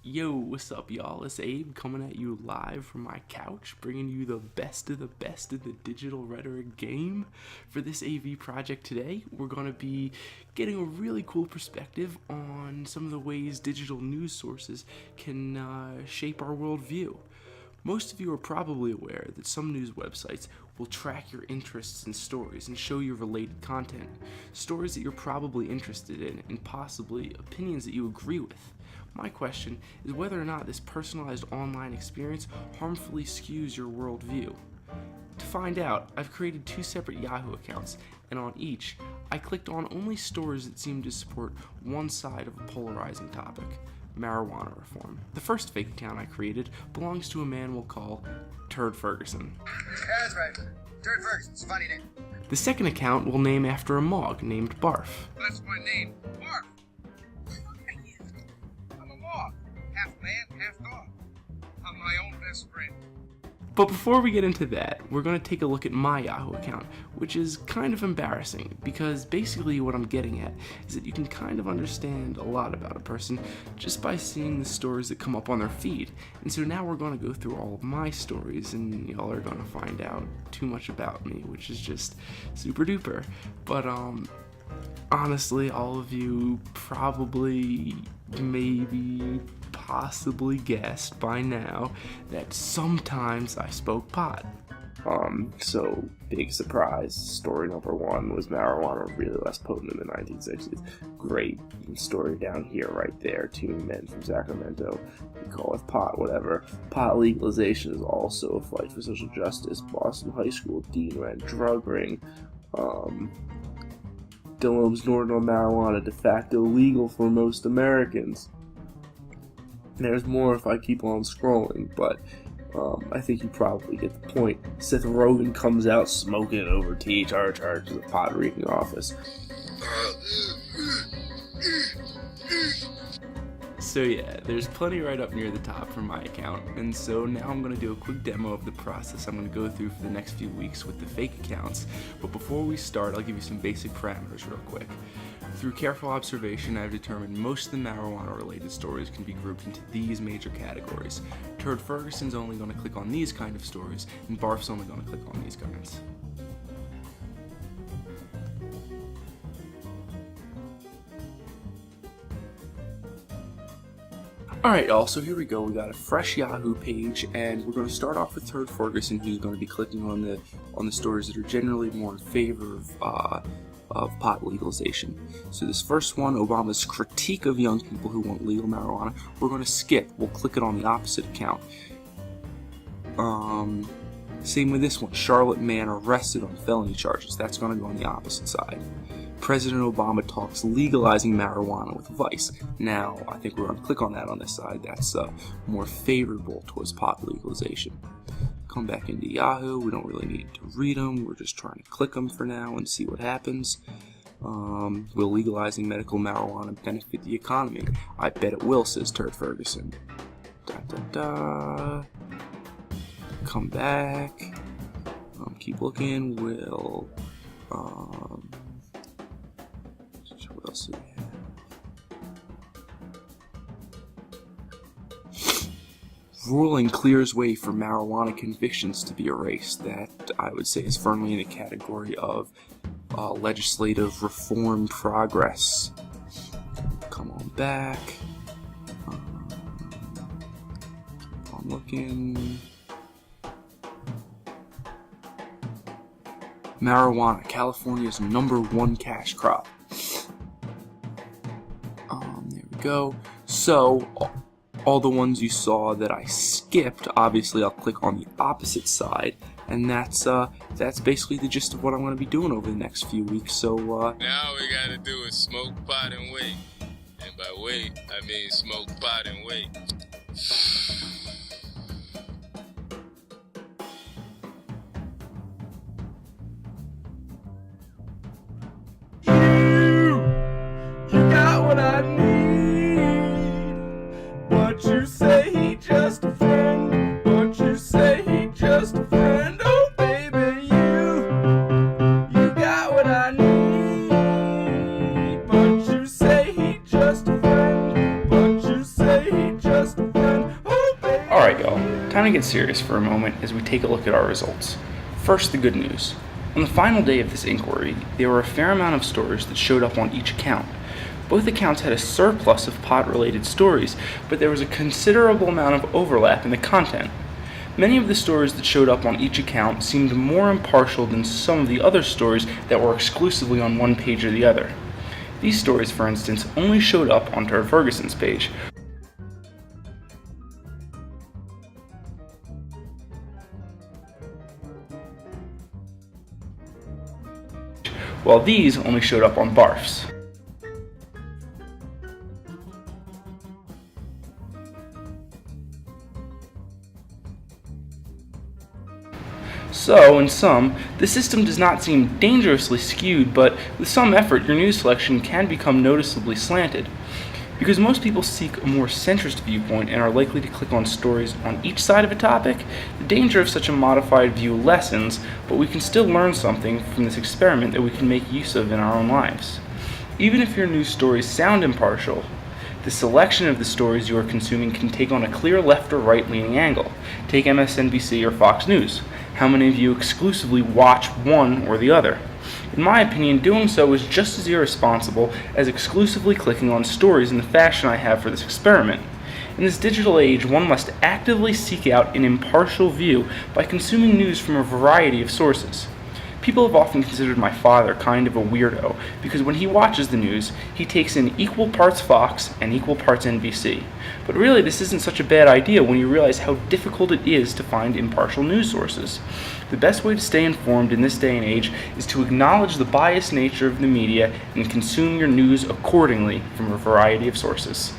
Yo, what's up, y'all? It's Abe coming at you live from my couch, bringing you the best of the best of the digital rhetoric game. For this AV project today, we're going to be getting a really cool perspective on some of the ways digital news sources can shape our worldview. Most of you are probably aware that some news websites will track your interests in stories and show you related content, stories that you're probably interested in, and possibly opinions that you agree with. My question is whether or not this personalized online experience harmfully skews your worldview. To find out, I've created two separate Yahoo accounts, and on each, I clicked on only stories that seem to support one side of a polarizing topic: marijuana reform. The first fake account I created belongs to a man we'll call Turd Ferguson. Yeah, that's right. Turd Ferguson. It's a funny name. The second account we'll name after a Mog named Barf. That's my name. Barf. I'm a Mog. Half man, half dog. I'm my own best friend. But before we get into that, we're going to take a look at my Yahoo account, which is kind of embarrassing because basically what I'm getting at is that you can kind of understand a lot about a person just by seeing the stories that come up on their feed. And so now we're going to go through all of my stories and y'all are going to find out too much about me, which is just super duper. But honestly, all of you probably, maybe, possibly guessed by now that sometimes I smoke pot. So big surprise, story number one was marijuana really less potent in the 1960s. Great story down here, right there. Two men from Sacramento, we call it pot, whatever. Pot legalization is also a fight for social justice. Boston High School dean ran drug ring. Dylan snorting on marijuana, de facto legal for most Americans. There's more if I keep on scrolling, but I think you probably get the point. Seth Rogen comes out smoking over THR charges of pot reading office. So yeah, there's plenty right up near the top from my account, and so now I'm going to do a quick demo of the process I'm going to go through for the next few weeks with the fake accounts. But before we start, I'll give you some basic parameters real quick. Through careful observation, I've determined most of the marijuana-related stories can be grouped into these major categories. Turd Ferguson's only going to click on these kind of stories, and Barf's only going to click on these kinds. Alright y'all, so here we go. We got a fresh Yahoo page, and we're going to start off with Turd Ferguson, who's going to be clicking on the stories that are generally more in favor of pot legalization. So this first one, Obama's critique of young people who want legal marijuana, we're going to skip. We'll click it on the opposite account. Same with this one, Charlotte man arrested on felony charges. That's going to go on the opposite side. President Obama talks legalizing marijuana with Vice. Now, I think we're going to click on that on this side. That's more favorable towards pot legalization. Come back into Yahoo. We don't really need to read them. We're just trying to click them for now and see what happens. Will legalizing medical marijuana benefit the economy? I bet it will, says Turd Ferguson. Come back. Keep looking. Will... what else do we have? Ruling clears way for marijuana convictions to be erased. That, I would say, is firmly in the category of legislative reform progress. Come on back. I'm looking. Marijuana, California's #1 cash crop. There we go. So, all the ones you saw that I skipped, obviously I'll click on the opposite side, and that's basically the gist of what I'm going to be doing over the next few weeks. So now we got to do is smoke pot and wait, and by wait I mean smoke pot and wait. You got what I need. What you say, he just a friend. What you say, he just a friend. Oh baby, you got what I need. What you say, he just a friend. What you say, he just a kind of get serious for a moment as we take a look at our results. First, the good news. On the final day of this inquiry, there were a fair amount of stories that showed up on each account. Both accounts had a surplus of pot-related stories, but there was a considerable amount of overlap in the content. Many of the stories that showed up on each account seemed more impartial than some of the other stories that were exclusively on one page or the other. These stories, for instance, only showed up on Turd Ferguson's page, while these only showed up on Barf's. So, in sum, the system does not seem dangerously skewed, but with some effort your news selection can become noticeably slanted. Because most people seek a more centrist viewpoint and are likely to click on stories on each side of a topic, the danger of such a modified view lessens, but we can still learn something from this experiment that we can make use of in our own lives. Even if your news stories sound impartial, the selection of the stories you are consuming can take on a clear left or right leaning angle. Take MSNBC or Fox News. How many of you exclusively watch one or the other? In my opinion, doing so is just as irresponsible as exclusively clicking on stories in the fashion I have for this experiment. In this digital age, one must actively seek out an impartial view by consuming news from a variety of sources. People have often considered my father kind of a weirdo because when he watches the news, he takes in equal parts Fox and equal parts NBC. But really, this isn't such a bad idea when you realize how difficult it is to find impartial news sources. The best way to stay informed in this day and age is to acknowledge the biased nature of the media and consume your news accordingly from a variety of sources.